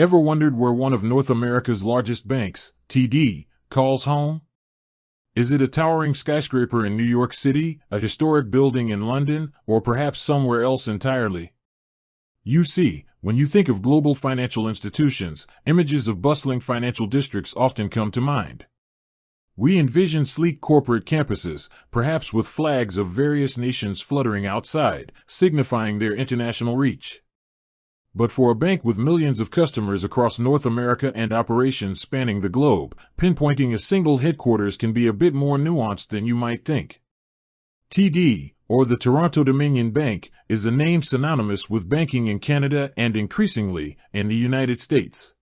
Ever wondered where one of North America's largest banks, TD, calls home? Is it a towering skyscraper in New York City, a historic building in London, or perhaps somewhere else entirely? You see, when you think of global financial institutions, images of bustling financial districts often come to mind. We envision sleek corporate campuses, perhaps with flags of various nations fluttering outside, signifying their international reach. But for a bank with millions of customers across North America and operations spanning the globe, pinpointing a single headquarters can be a bit more nuanced than you might think. TD, or the Toronto-Dominion Bank, is a name synonymous with banking in Canada and increasingly in the United States.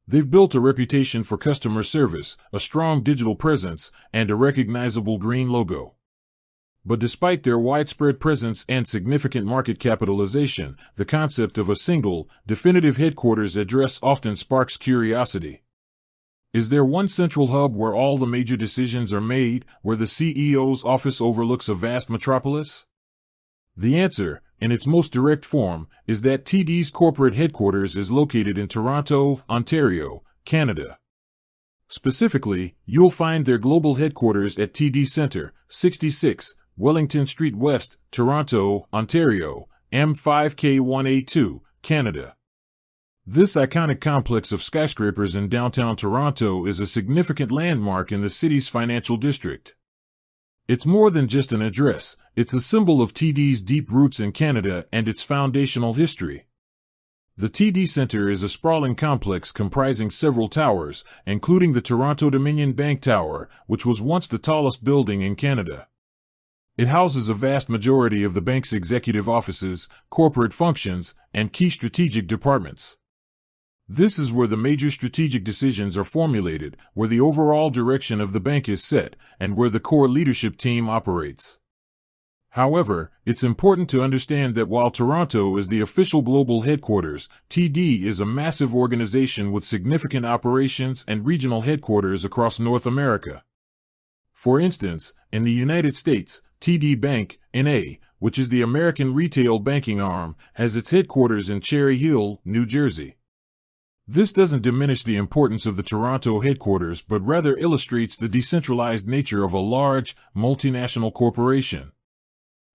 They've built a reputation for customer service, a strong digital presence, and a recognizable green logo. But despite their widespread presence and significant market capitalization, the concept of a single, definitive headquarters address often sparks curiosity. Is there one central hub where all the major decisions are made, where the CEO's office overlooks a vast metropolis? The answer, in its most direct form, is that TD's corporate headquarters is located in Toronto, Ontario, Canada. Specifically, you'll find their global headquarters at TD Centre, 66, Wellington Street West, Toronto, Ontario, M5K1A2, Canada. This iconic complex of skyscrapers in downtown Toronto is a significant landmark in the city's financial district. It's more than just an address, it's a symbol of TD's deep roots in Canada and its foundational history. The TD Centre is a sprawling complex comprising several towers, including the Toronto-Dominion Bank Tower, which was once the tallest building in Canada. It houses a vast majority of the bank's executive offices, corporate functions, and key strategic departments. This is where the major strategic decisions are formulated, where the overall direction of the bank is set, and where the core leadership team operates. However, it's important to understand that while Toronto is the official global headquarters, TD is a massive organization with significant operations and regional headquarters across North America. For instance, in the United States, TD Bank, N.A., which is the American retail banking arm, has its headquarters in Cherry Hill, New Jersey. This doesn't diminish the importance of the Toronto headquarters but rather illustrates the decentralized nature of a large, multinational corporation.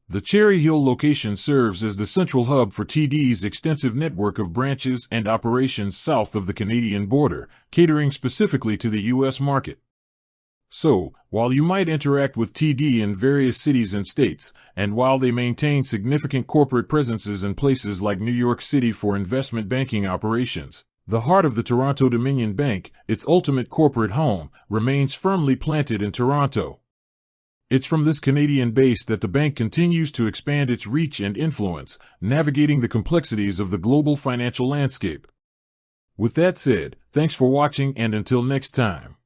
The Cherry Hill location serves as the central hub for TD's extensive network of branches and operations south of the Canadian border, catering specifically to the U.S. market. So, while you might interact with TD in various cities and states, and while they maintain significant corporate presences in places like New York City for investment banking operations, the heart of the Toronto-Dominion Bank, its ultimate corporate home, remains firmly planted in Toronto. It's from this Canadian base that the bank continues to expand its reach and influence, navigating the complexities of the global financial landscape. With that said, thanks for watching and until next time.